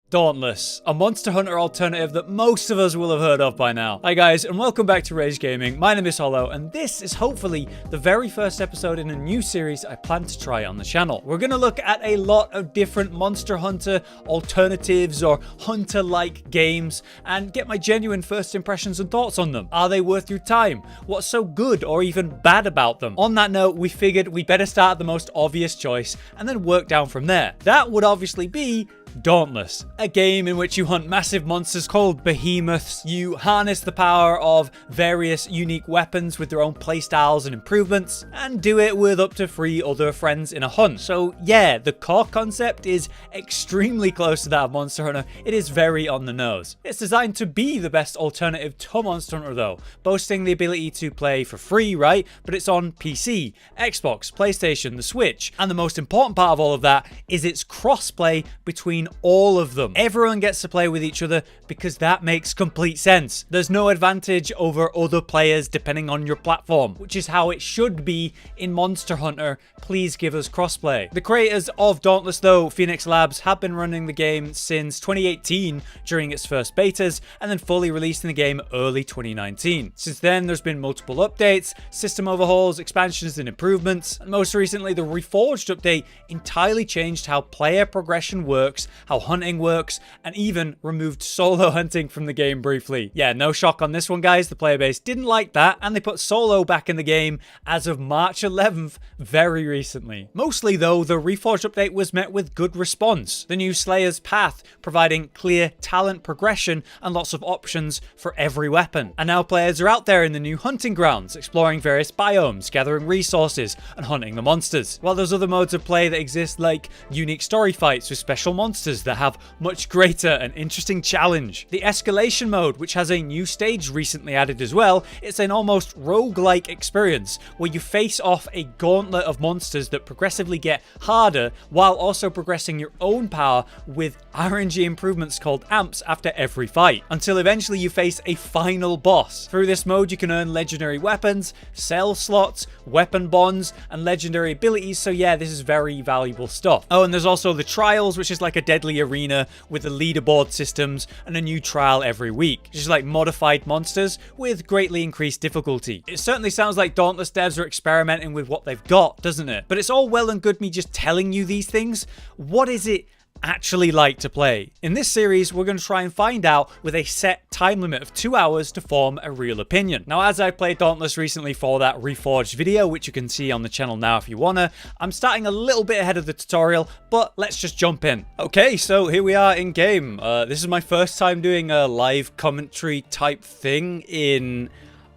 Dauntless, a Monster Hunter alternative that most of us will have heard of by now. Hi guys, and welcome back to Rage Gaming. My name is Hollow, and this is hopefully the very first episode in a new series I plan to try on the channel. We're going to look at a lot of different Monster Hunter alternatives or Hunter-like games, and get my genuine first impressions and thoughts on them. Are they worth your time? What's so good or even bad about them? On that note, we figured we better start at the most obvious choice, and then work down from there. That would obviously be Dauntless, a game in which you hunt massive monsters called Behemoths. You harness the power of various unique weapons with their own playstyles and improvements, and do it with up to 3 other friends in a hunt. So yeah, the core concept is extremely close to that of Monster Hunter. It is very on the nose. It's designed to be the best alternative to Monster Hunter though, boasting the ability to play for free, right? But it's on PC, Xbox, PlayStation, the Switch, and the most important part of all of that is its crossplay between all of them. Everyone gets to play with each other because that makes complete sense. There's no advantage over other players depending on your platform, which is how it should be in Monster Hunter. Please give us crossplay. The creators of Dauntless though, Phoenix Labs, have been running the game since 2018 during its first betas, and then fully releasing the game early 2019. Since then, there's been multiple updates, system overhauls, expansions and improvements, and most recently the Reforged update entirely changed how player progression works, how hunting works, and even removed solo hunting from the game briefly. Yeah, no shock on this one, guys. The player base didn't like that, and they put solo back in the game as of March 11th, very recently. Mostly though, the Reforged update was met with good response. The new Slayer's Path providing clear talent progression and lots of options for every weapon. And now players are out there in the new hunting grounds, exploring various biomes, gathering resources, and hunting the monsters. While there's other modes of play that exist, like unique story fights with special monsters that have much greater and interesting challenge. The Escalation mode, which has a new stage recently added as well, it's an almost roguelike experience where you face off a gauntlet of monsters that progressively get harder while also progressing your own power with RNG improvements called amps after every fight, until eventually you face a final boss. Through this mode you can earn legendary weapons, sell slots, weapon bonds, and legendary abilities, so yeah, this is very valuable stuff. Oh, and there's also the Trials, which is like a deadly arena with the leaderboard systems and a new trial every week. It's just like modified monsters with greatly increased difficulty. It certainly sounds like Dauntless devs are experimenting with what they've got, doesn't it? But it's all well and good me just telling you these things. What is it actually like to play? In this series, we're going to try and find out with a set time limit of 2 hours to form a real opinion. Now, as I played Dauntless recently for that Reforged video, which you can see on the channel now if you wanna, I'm starting a little bit ahead of the tutorial, but let's just jump in. Okay, so here we are in game. This is my first time doing a live commentary type thing in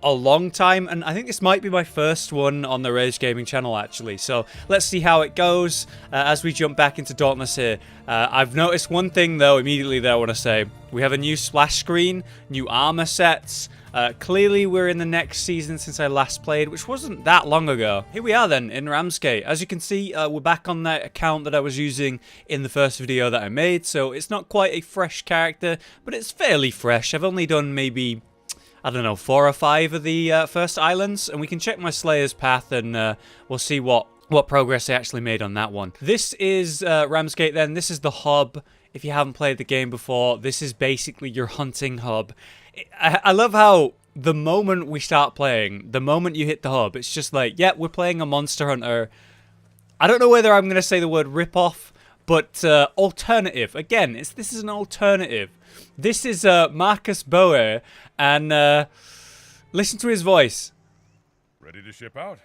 a long time, and I think this might be my first one on the Rage Gaming channel actually, so let's see how it goes as we jump back into Dauntless here. I've noticed one thing though immediately that I want to say. We have a new splash screen, new armor sets. Clearly we're in the next season since I last played, which wasn't that long ago. Here we are then in Ramsgate. As you can see, we're back on that account that I was using in the first video that I made, so it's not quite a fresh character, but it's fairly fresh. I've only done maybe, I don't know, 4 or 5 of the first islands, and we can check my Slayer's Path and we'll see what progress I actually made on that one. This is Ramsgate then. This is the hub. If you haven't played the game before, this is basically your hunting hub. I love how the moment we start playing, the moment you hit the hub, it's just like, yeah, we're playing a Monster Hunter. I don't know whether I'm going to say the word rip-off, but alternative. Again, this is an alternative. This is Marcus Boer, and listen to his voice. Ready to ship out?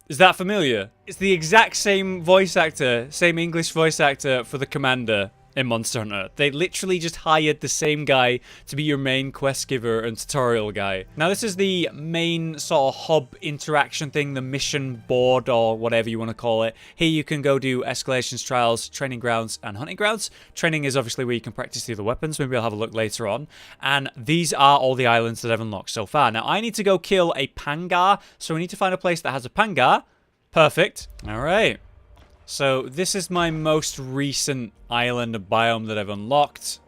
Is that familiar? It's the exact same voice actor, same English voice actor for the commander in Monster Hunter. They literally just hired the same guy to be your main quest giver and tutorial guy. Now this is the main sort of hub interaction thing, the mission board or whatever you want to call it. Here you can go do escalations, trials, training grounds, and hunting grounds. Training is obviously where you can practice the other weapons. Maybe I'll have a look later on. And these are all the islands that I've unlocked so far. Now I need to go kill a Pangar, so we need to find a place that has a Pangar. Perfect. All right. So this is my most recent island and biome that I've unlocked.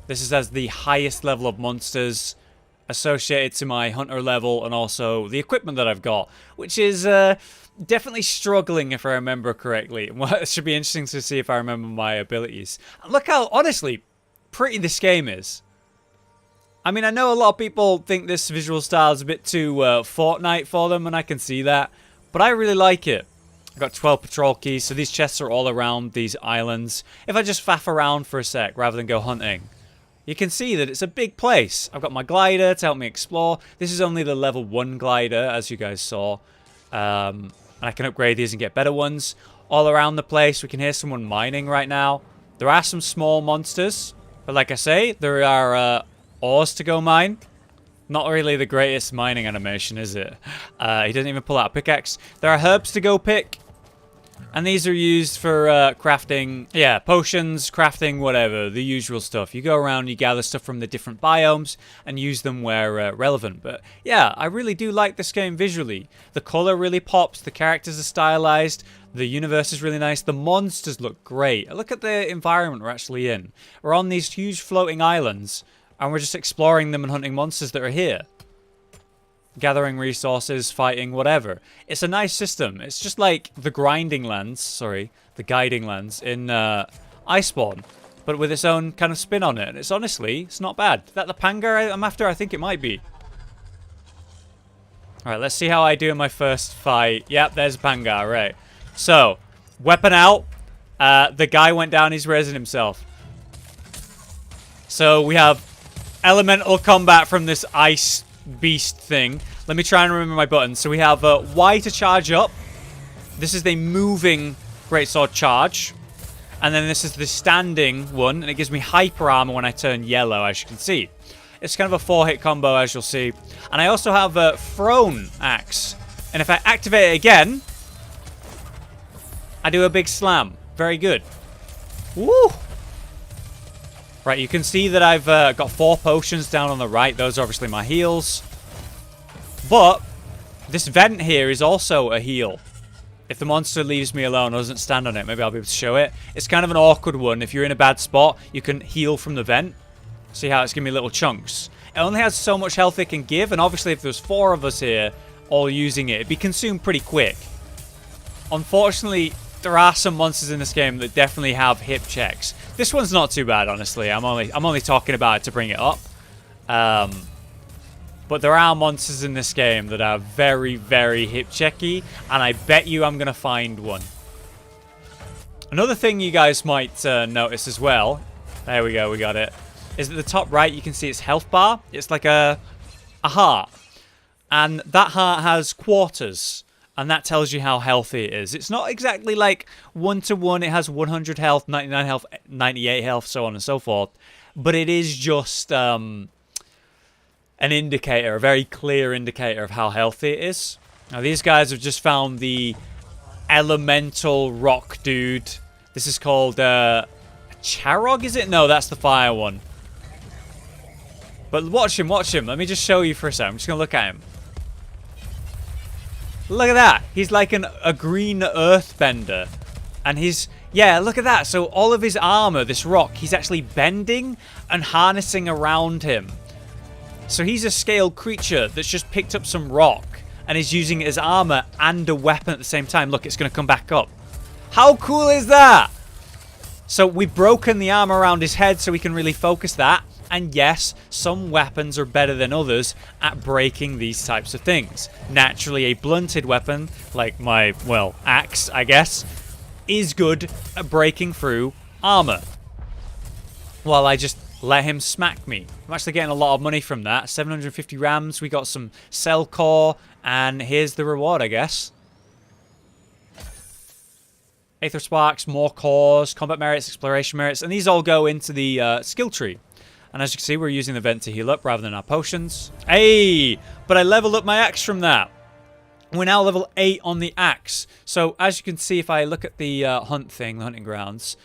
This is as the highest level of monsters associated to my hunter level, and also the equipment that I've got, which is definitely struggling if I remember correctly. Well, it should be interesting to see if I remember my abilities. Look how, honestly, pretty this game is. I mean, I know a lot of people think this visual style is a bit too Fortnite for them, and I can see that. But I really like it. I've got 12 patrol keys, so these chests are all around these islands. If I just faff around for a sec rather than go hunting, you can see that it's a big place. I've got my glider to help me explore. This is only the level 1 glider, as you guys saw. And I can upgrade these and get better ones. All around the place, we can hear someone mining right now. There are some small monsters. But like I say, there are ores to go mine. Not really the greatest mining animation, is it? He doesn't even pull out a pickaxe. There are herbs to go pick. And these are used for crafting, yeah, potions, crafting, whatever, the usual stuff. You go around, you gather stuff from the different biomes and use them where relevant. But yeah, I really do like this game visually. The color really pops, the characters are stylized, the universe is really nice, the monsters look great. Look at the environment we're actually in. We're on these huge floating islands and we're just exploring them and hunting monsters that are here. Gathering resources, fighting, whatever. It's a nice system. It's just like the grinding lands, sorry, the guiding lands in Iceborne, but with its own kind of spin on it. It's honestly, it's not bad. Is that the panga I'm after? I think it might be. Alright, let's see how I do in my first fight. Yep, there's panga, right. So, weapon out. The guy went down, he's resin himself. So, we have elemental combat from this ice beast thing. Let me try and remember my buttons. So we have Y to charge up. This is the moving greatsword charge. And then this is the standing one. And it gives me hyper armor when I turn yellow, as you can see. It's kind of a 4-hit combo, as you'll see. And I also have a thrown axe. And if I activate it again, I do a big slam. Very good. Woo! Right, you can see that I've got 4 potions down on the right. Those are obviously my heals. But this vent here is also a heal. If the monster leaves me alone or doesn't stand on it, maybe I'll be able to show it. It's kind of an awkward one. If you're in a bad spot, you can heal from the vent. See how it's giving me little chunks. It only has so much health it can give, and obviously if there's 4 of us here all using it, it'd be consumed pretty quick. Unfortunately, there are some monsters in this game that definitely have hip checks. This one's not too bad, honestly. I'm only talking about it to bring it up. But there are monsters in this game that are very, very hip checky, and I bet you I'm gonna find one. Another thing you guys might notice as well, there we go, we got it, is at the top right you can see its health bar. It's like a heart, and that heart has quarters. And that tells you how healthy it is. It's not exactly like 1-to-1. It has 100 health, 99 health, 98 health, so on and so forth. But it is just an indicator, a very clear indicator of how healthy it is. Now, these guys have just found the elemental rock dude. This is called Charog, is it? No, that's the fire one. But watch him, watch him. Let me just show you for a second. I'm just going to look at him. Look at that. He's like a green earthbender. And he's... yeah, look at that. So all of his armor, this rock, he's actually bending and harnessing around him. So he's a scaled creature that's just picked up some rock and is using it as armor and a weapon at the same time. Look, it's going to come back up. How cool is that? So we've broken the armor around his head so we can really focus that. And yes, some weapons are better than others at breaking these types of things. Naturally, a blunted weapon, like my, well, axe, I guess, is good at breaking through armor. While I just let him smack me. I'm actually getting a lot of money from that. 750 rams, we got some cell core, and here's the reward, I guess. Aether sparks, more cores, combat merits, exploration merits, and these all go into the skill tree. And as you can see, we're using the vent to heal up rather than our potions. Hey! But I leveled up my axe from that. We're now level 8 on the axe. So as you can see, if I look at the hunt thing, the hunting grounds,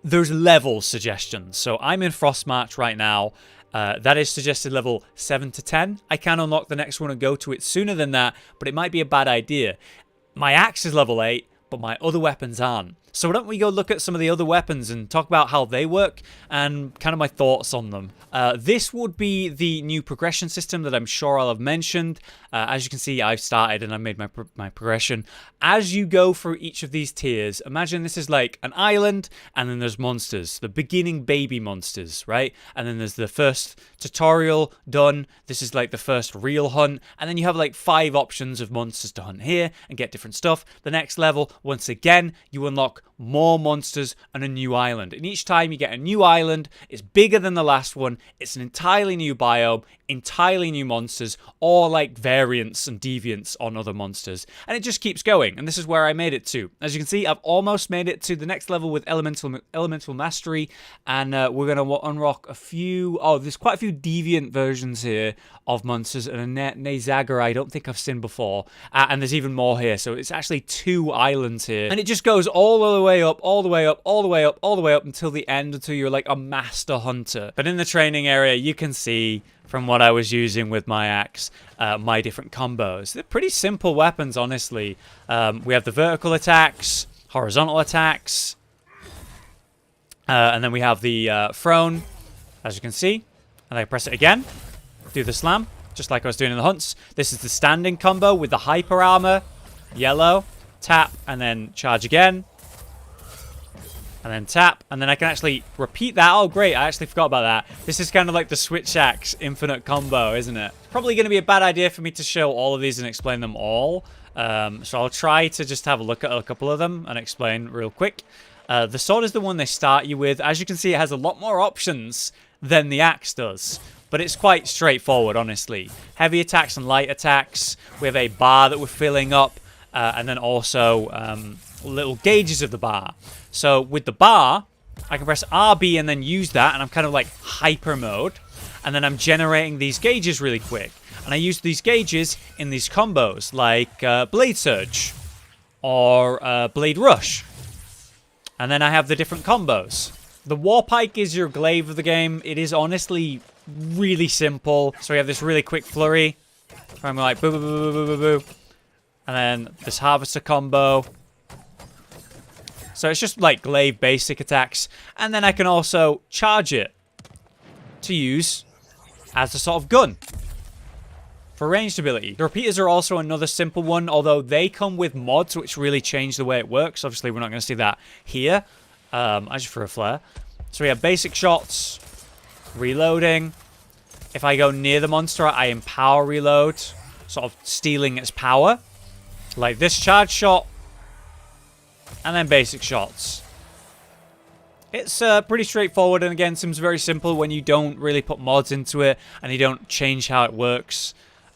there's level suggestions. So I'm in Frostmarch right now. That is suggested level 7 to 10. I can unlock the next one and go to it sooner than that, but it might be a bad idea. My axe is level 8, but my other weapons aren't. So why don't we go look at some of the other weapons and talk about how they work and kind of my thoughts on them. This would be the new progression system that I'm sure I'll have mentioned. As you can see, I've started and I made my progression. As you go through each of these tiers, imagine this is like an island, and then there's monsters, the beginning baby monsters, right? And then there's the first tutorial done. This is like the first real hunt, and then you have like 5 options of monsters to hunt here and get different stuff. The next level, once again, you unlock more monsters and a new island. And each time you get a new island, it's bigger than the last one. It's an entirely new biome, entirely new monsters, or like variants and deviants on other monsters. And it just keeps going. And this is where I made it to. As you can see, I've almost made it to the next level with elemental mastery. And we're going to unlock a few... Oh, there's quite a few deviant versions here of monsters. And a Nezaga I don't think I've seen before. And there's even more here. So it's actually 2 islands here. And it just goes all the way up, all the way up, all the way up, all the way up until the end, until you're like a master hunter. But in the training area, you can see from what I was using with my axe, my different combos. They're pretty simple weapons, honestly. We have the vertical attacks, horizontal attacks, and then we have the thrown, as you can see. And I press it again, do the slam, just like I was doing in the hunts. This is the standing combo with the hyper armor, yellow, tap, and then charge again. And then tap, and then I can actually repeat that. Oh, great, I actually forgot about that. This is kind of like the switch axe infinite combo, isn't it? Probably going to be a bad idea for me to show all of these and explain them all. So I'll try to just have a look at a couple of them and explain real quick. The sword is the one they start you with. As you can see, it has a lot more options than the axe does. But it's quite straightforward, honestly. Heavy attacks and light attacks. We have a bar that we're filling up. And then also little gauges of the bar. So with the bar, I can press RB and then use that, and I'm kind of like hyper mode. And then I'm generating these gauges really quick. And I use these gauges in these combos, like Blade Surge or Blade Rush. And then I have the different combos. The Warpike is your glaive of the game. It is honestly really simple. So we have this really quick flurry. Where I'm like, boo, boo, boo, boo, boo, boo, boo. And then this Harvester combo. So it's just like glaive basic attacks. And then I can also charge it to use as a sort of gun for ranged ability. The repeaters are also another simple one, although they come with mods which really change the way it works. Obviously, we're not going to see that here. I just threw a flare. So we have basic shots, reloading. If I go near the monster, I empower reload, sort of stealing its power. Like this charge shot. And then basic shots. It's pretty straightforward, and again, seems very simple when you don't really put mods into it and you don't change how it works.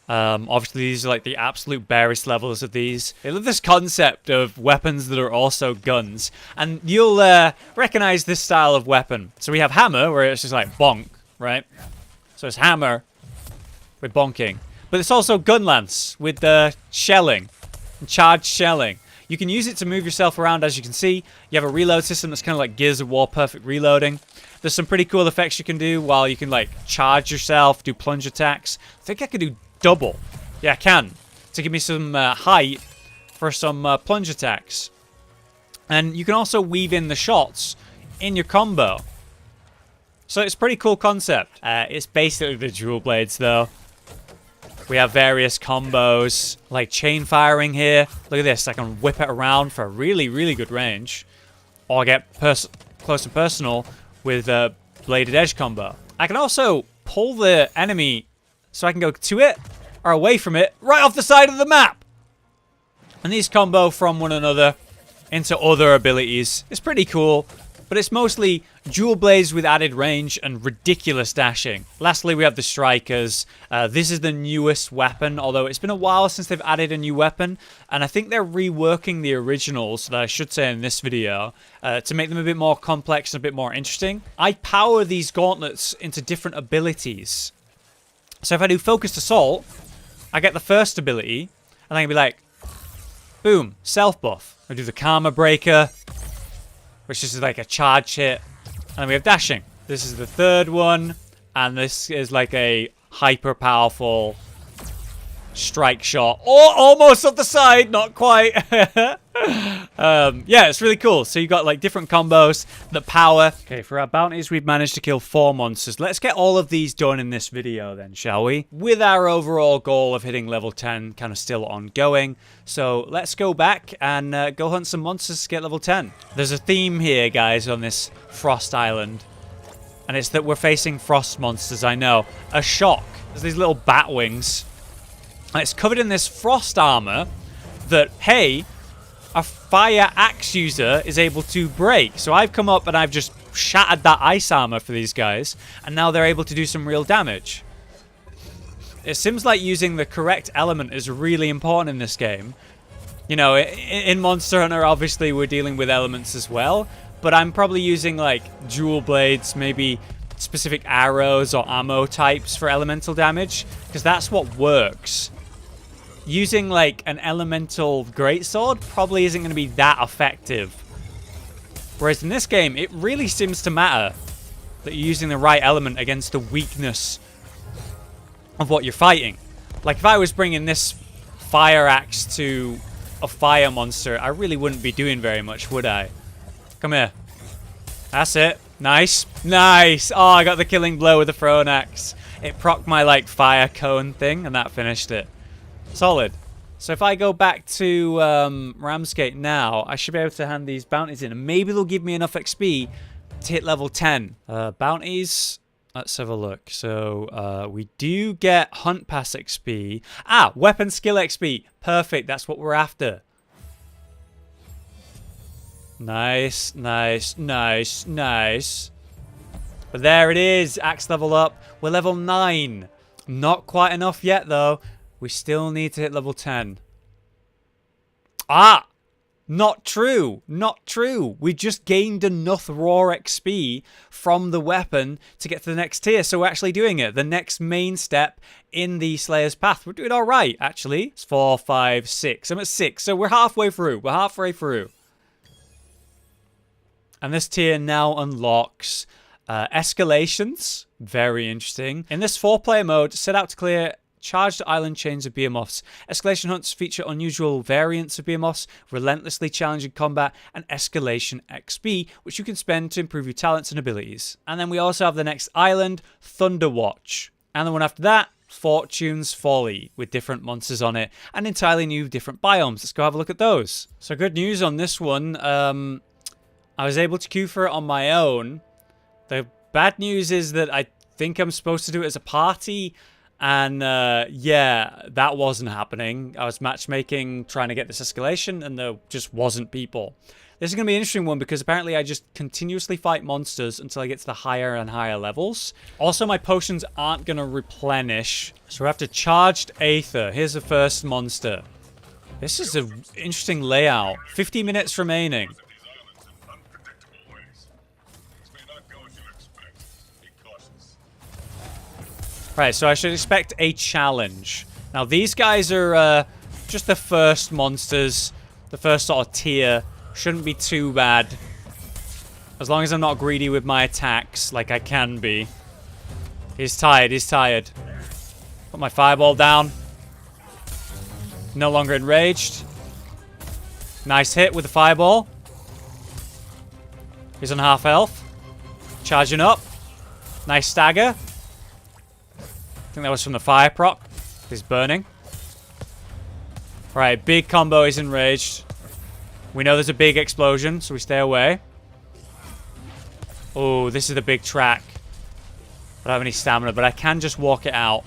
Obviously, these are like the absolute barest levels of these. I love this concept of weapons that are also guns, and you'll recognize this style of weapon. So we have hammer, where it's just like bonk, right? So it's hammer with bonking. But it's also gun lance with the shelling, and charged shelling. You can use it to move yourself around, as you can see. You have a reload system that's kind of like Gears of War perfect reloading. There's some pretty cool effects you can do while you can like charge yourself, do plunge attacks. I think I could do double. Yeah, I can. To give me some height for some plunge attacks. And you can also weave in the shots in your combo. So it's a pretty cool concept. It's basically the dual blades though. We have various combos, like chain firing here. Look at this, I can whip it around for a really, really good range. Or get close and personal with a bladed edge combo. I can also pull the enemy so I can go to it or away from it right off the side of the map. And these combo from one another into other abilities. It's pretty cool, but it's mostly dual blades with added range and ridiculous dashing. Lastly, we have the strikers. This is the newest weapon, although it's been a while since they've added a new weapon, and I think they're reworking the originals, that I should say in this video, to make them a bit more complex and a bit more interesting. I power these gauntlets into different abilities. So if I do focused assault, I get the first ability, and I can be like, boom, self buff. I do the karma breaker, which is like a charge hit. And then we have dashing. This is the third one. And this is like a hyper powerful strike shot. Oh, almost off the side. Not quite. Yeah, it's really cool. So you got like different combos, the power. Okay, for our bounties, we've managed to kill 4 monsters. Let's get all of these done in this video then, shall we? With our overall goal of hitting level 10 kind of still ongoing. So let's go back and go hunt some monsters to get level 10. There's a theme here, guys, on this Frost Island. And it's that we're facing frost monsters, I know. A shock. There's these little bat wings. And it's covered in this frost armor that, hey, a fire axe user is able to break. So I've come up and I've just shattered that ice armor for these guys, and now they're able to do some real damage. It seems like using the correct element is really important in this game. You know, in Monster Hunter, obviously, we're dealing with elements as well, but I'm probably using, like, dual blades, maybe specific arrows or ammo types for elemental damage, because that's what works. Using, like, an elemental greatsword probably isn't going to be that effective. Whereas in this game, it really seems to matter that you're using the right element against the weakness of what you're fighting. Like, if I was bringing this fire axe to a fire monster, I really wouldn't be doing very much, would I? Come here. That's it. Nice. Nice. Oh, I got the killing blow with the thrown axe. It procced my, like, fire cone thing, and that finished it. Solid. So if I go back to Ramsgate now, I should be able to hand these bounties in. And maybe they'll give me enough XP to hit level 10. Bounties. Let's have a look. So we do get Hunt Pass XP. Ah, Weapon Skill XP. Perfect. That's what we're after. Nice, nice, nice, nice. But there it is. Axe level up. We're level 9. Not quite enough yet, though. We still need to hit level 10. Ah! Not true. Not true. We just gained enough raw XP from the weapon to get to the next tier. So we're actually doing it. The next main step in the Slayer's Path. We're doing all right, actually. It's 4, 5, 6. I'm at 6. So we're halfway through. We're halfway through. And this tier now unlocks Escalations. Very interesting. In this 4-player mode, set out to clear charged island chains of Behemoths. Escalation hunts feature unusual variants of Behemoths, relentlessly challenging combat, and Escalation XP, which you can spend to improve your talents and abilities. And then we also have the next island, Thunderwatch. And the one after that, Fortune's Folly, with different monsters on it, and entirely new different biomes. Let's go have a look at those. So good news on this one. I was able to queue for it on my own. The bad news is that I think I'm supposed to do it as a party. And, yeah, that wasn't happening. I was matchmaking, trying to get this escalation, and there just wasn't people. This is going to be an interesting one because apparently I just continuously fight monsters until I get to the higher and higher levels. Also, my potions aren't going to replenish. So we have to charged Aether. Here's the first monster. This is an interesting layout. 50 minutes remaining. Right, so I should expect a challenge. Now, these guys are just the first monsters, the first sort of tier. Shouldn't be too bad. As long as I'm not greedy with my attacks, like I can be. He's tired, he's tired. Put my fireball down. No longer enraged. Nice hit with the fireball. He's on half health. Charging up. Nice stagger. I think that was from the fire proc. He's burning. Right, big combo is enraged. We know there's a big explosion, so we stay away. Oh, this is the big track. I don't have any stamina, but I can just walk it out.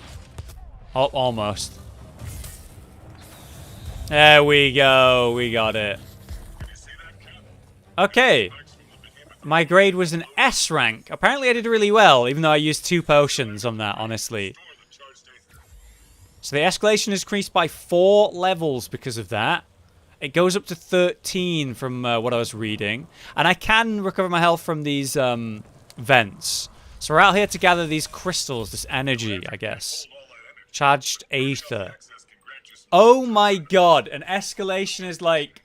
Oh, almost. There we go. We got it. Okay. My grade was an S rank. Apparently I did really well, even though I used 2 potions on that, honestly. So the escalation is increased by 4 levels because of that. It goes up to 13 from what I was reading. And I can recover my health from these vents. So we're out here to gather these crystals, this energy, I guess. Charged Aether. Oh my god, an escalation is like...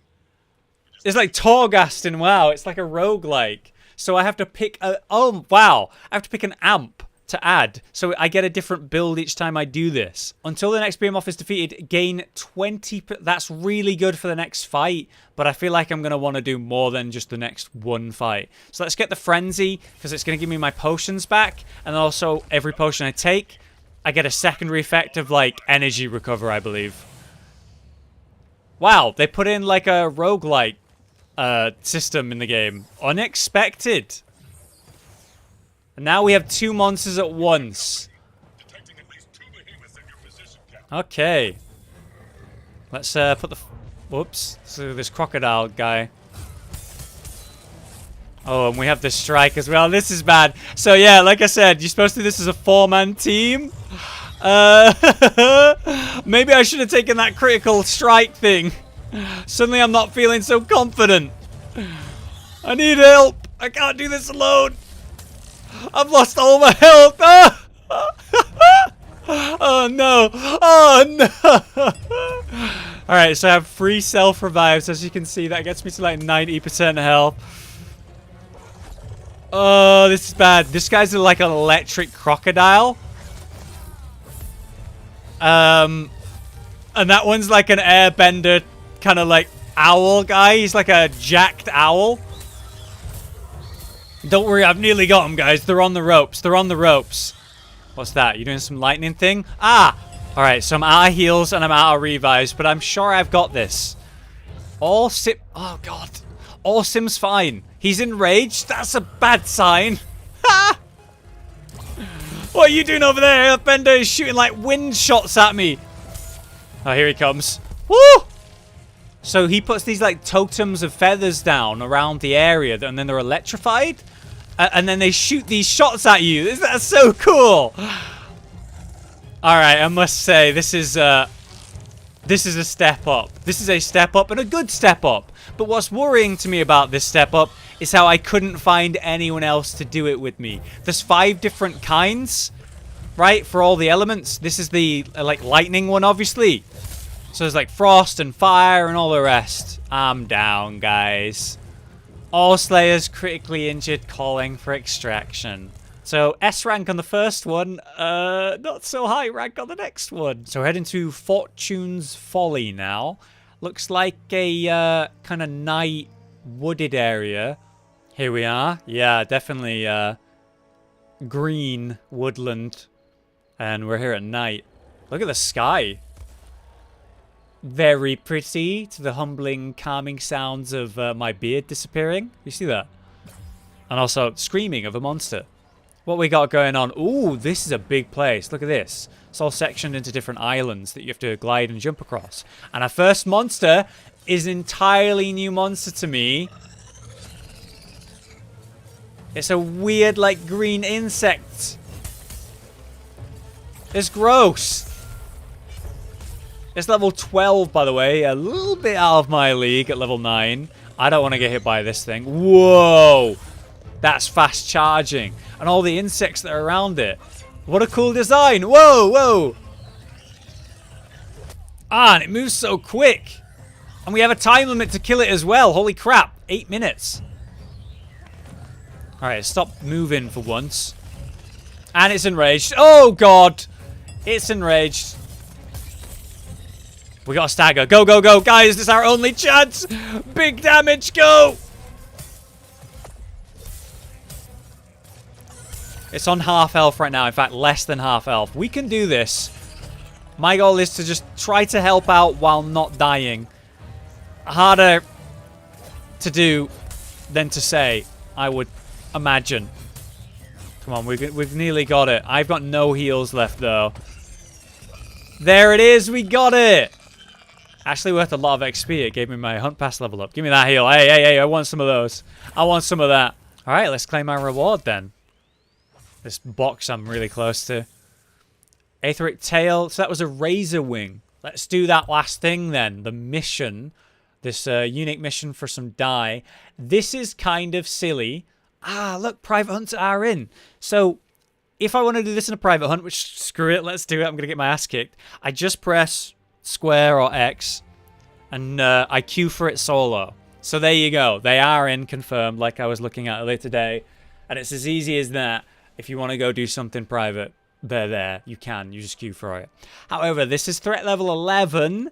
It's like Torghast in WoW. It's like a roguelike. So I have to pick a... Oh, wow. I have to pick an amp to add. So I get a different build each time I do this. Until the next Behemoth is defeated, gain 20... That's really good for the next fight, but I feel like I'm going to want to do more than just the next one fight. So let's get the Frenzy, because it's going to give me my potions back, and also every potion I take, I get a secondary effect of, like, energy recover, I believe. Wow, they put in, like, a roguelike system in the game. Unexpected. And now we have 2 monsters at once. Detecting at least 2 behemoths in your position, Captain. Okay. Let's put the... Whoops. So this crocodile guy. Oh, and we have the strike as well. This is bad. So yeah, like I said, you're supposed to do this as a 4-man team. Maybe I should have taken that critical strike thing. Suddenly I'm not feeling so confident. I need help. I can't do this alone. I've lost all my health. Ah! Oh no. Oh no. Alright, so I have 3 self-revives. As you can see, that gets me to like 90% health. Oh, this is bad. This guy's like an electric crocodile. And that one's like an airbender kind of like owl guy. He's like a jacked owl. Don't worry, I've nearly got him, guys. They're on the ropes. They're on the ropes. What's that? You doing some lightning thing? Ah! Alright, so I'm out of heals and I'm out of revives, but I'm sure I've got this. Oh god. All Sim's fine. He's enraged. That's a bad sign. Ha! What are you doing over there? Bender is shooting like wind shots at me. Oh, here he comes. Woo! So he puts these like totems of feathers down around the area, and then they're electrified, and then they shoot these shots at you. That's so cool. All right, I must say this is a step up. This is a step up and a good step up. But what's worrying to me about this step up is how I couldn't find anyone else to do it with me. There's 5 different kinds, right, for all the elements. This is the like lightning one, obviously. So there's like frost and fire and all the rest. I'm down, guys. All Slayers critically injured, calling for extraction. So S rank on the first one, not so high rank on the next one. So we're heading to Fortune's Folly now. Looks like a kind of night wooded area. Here we are. Yeah, definitely green woodland. And we're here at night. Look at the sky. Very pretty to the humbling, calming sounds of my beard disappearing. You see that? And also screaming of a monster. What we got going on? Ooh, this is a big place. Look at this. It's all sectioned into different islands that you have to glide and jump across. And our first monster is an entirely new monster to me. It's a weird, like, green insect. It's gross. It's level 12, by the way. A little bit out of my league at level 9. I don't want to get hit by this thing. Whoa. That's fast charging. And all the insects that are around it. What a cool design. Whoa, whoa. Ah, and it moves so quick. And we have a time limit to kill it as well. Holy crap. 8 minutes. Alright, stop moving for once. And it's enraged. Oh, God. It's enraged. We got a stagger. Go, go, go. Guys, this is our only chance. Big damage. Go. It's on half health right now. In fact, less than half health. We can do this. My goal is to just try to help out while not dying. Harder to do than to say, I would imagine. Come on, we've nearly got it. I've got no heals left, though. There it is. We got it. Actually worth a lot of XP. It gave me my hunt pass level up. Give me that heal. Hey, hey, hey. I want some of those. I want some of that. All right, let's claim our reward then. This box I'm really close to. Aetheric Tail. So that was a Razor Wing. Let's do that last thing then. The mission. This unique mission for some dye. This is kind of silly. Ah, look. Private hunts are in. So if I want to do this in a private hunt, which screw it. Let's do it. I'm going to get my ass kicked. I just press square or X. And I queue for it solo. So there you go. They are in, confirmed, like I was looking at earlier today. And it's as easy as that. If you want to go do something private, they're there. You can. You just queue for it. However, this is threat level 11.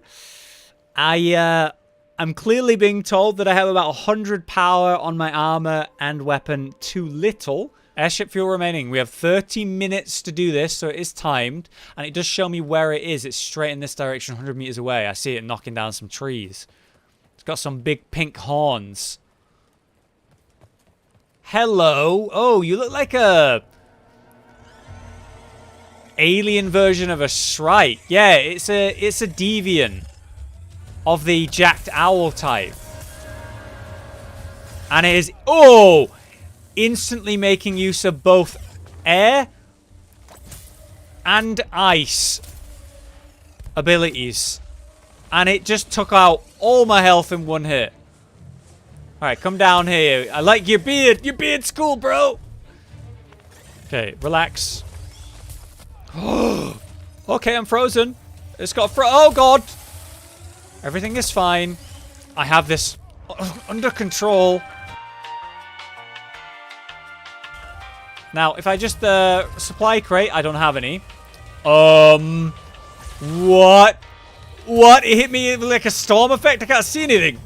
I'm clearly being told that I have about 100 power on my armor and weapon too little. Airship fuel remaining. We have 30 minutes to do this, so it is timed. And it does show me where it is. It's straight in this direction, 100 meters away. I see it knocking down some trees. It's got some big pink horns. Hello. Oh, you look like a alien version of a Shrike. Yeah, it's a deviant of the jacked owl type. And it is, oh, instantly making use of both air and ice abilities. And it just took out all my health in one hit. Alright, come down here. I like your beard. Your beard's cool, bro. Okay, relax. Okay, I'm frozen. It's got oh god. Everything is fine. I have this under control. Now, if I just supply crate, I don't have any. What? What? It hit me like a storm effect? I can't see anything.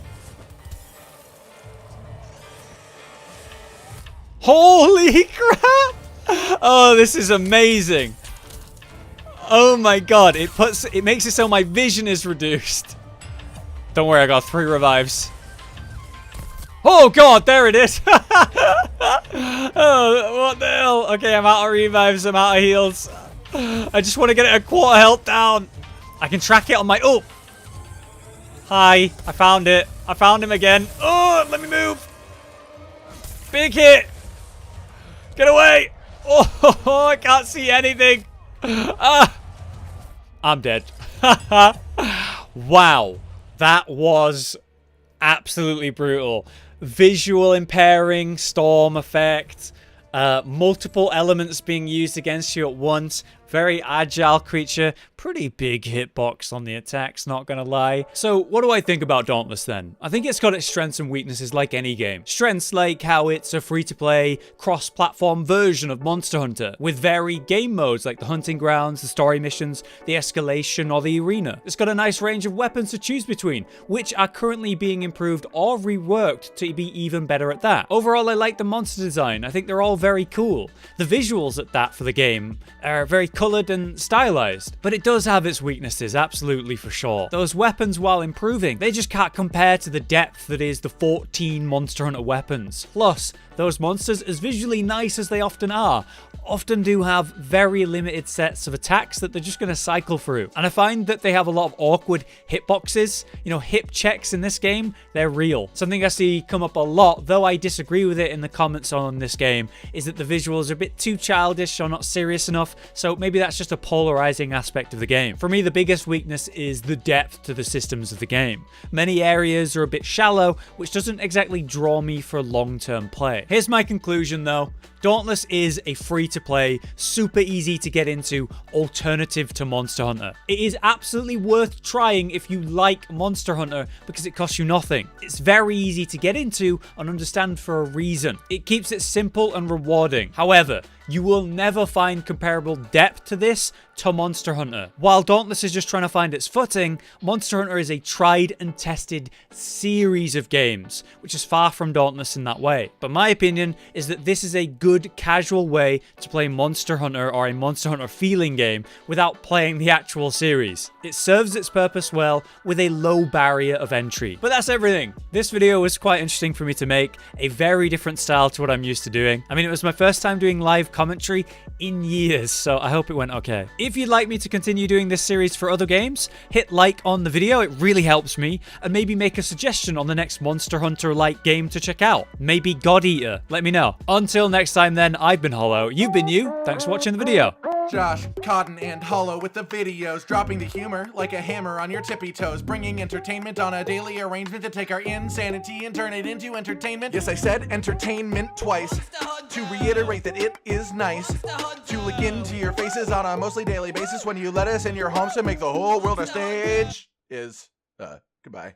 Holy crap! Oh, this is amazing. Oh my god, it makes it so my vision is reduced. Don't worry, I got 3 revives. Oh god, there it is. Oh, what the hell? Okay, I'm out of revives, I'm out of heals. I just want to get it a quarter health down. I can track it on my... Oh! Hi, I found it. I found him again. Oh, let me move. Big hit. Get away. Oh, I can't see anything. I'm dead. Wow. That was absolutely brutal. Visual impairing, storm effect, multiple elements being used against you at once. Very agile creature. Pretty big hitbox on the attacks, not gonna lie. So what do I think about Dauntless then? I think it's got its strengths and weaknesses like any game. Strengths like how it's a free-to-play, cross-platform version of Monster Hunter, with varied game modes like the hunting grounds, the story missions, the escalation, or the arena. It's got a nice range of weapons to choose between, which are currently being improved or reworked to be even better at that. Overall, I like the monster design. I think they're all very cool. The visuals at that for the game are very colored and stylized, but it does have its weaknesses, absolutely, for sure. Those weapons, while improving, they just can't compare to the depth that is the 14 Monster Hunter weapons. Plus, those monsters, as visually nice as they often are, often do have very limited sets of attacks that they're just going to cycle through. And I find that they have a lot of awkward hitboxes. You know, hip checks in this game, they're real. Something I see come up a lot, though I disagree with it in the comments on this game, is that the visuals are a bit too childish or not serious enough, so maybe that's just a polarizing aspect of the game. For me, the biggest weakness is the depth to the systems of the game. Many areas are a bit shallow, which doesn't exactly draw me for long-term play. Here's my conclusion though. Dauntless is a free-to-play, super easy to get into alternative to Monster Hunter. It is absolutely worth trying if you like Monster Hunter because it costs you nothing. It's very easy to get into and understand for a reason. It keeps it simple and rewarding. However, you will never find comparable depth to this to Monster Hunter. While Dauntless is just trying to find its footing, Monster Hunter is a tried and tested series of games, which is far from Dauntless in that way. But my opinion is that this is a good casual way to play Monster Hunter or a Monster Hunter feeling game without playing the actual series. It serves its purpose well with a low barrier of entry. But that's everything. This video was quite interesting for me to make, a very different style to what I'm used to doing. I mean, it was my first time doing live commentary in years, so I hope it went okay. If you'd like me to continue doing this series for other games, hit like on the video, it really helps me, and maybe make a suggestion on the next Monster Hunter-like game to check out. Maybe God Eater, let me know. Until next time then, I've been Hollow, you've been you, thanks for watching the video. Josh, Cotton, and Hollow with the videos, dropping the humor like a hammer on your tippy toes, bringing entertainment on a daily arrangement to take our insanity and turn it into entertainment. Yes, I said entertainment twice, to reiterate that it is nice to look into your faces on a mostly daily basis when you let us in your homes to make the whole world a stage. Goodbye.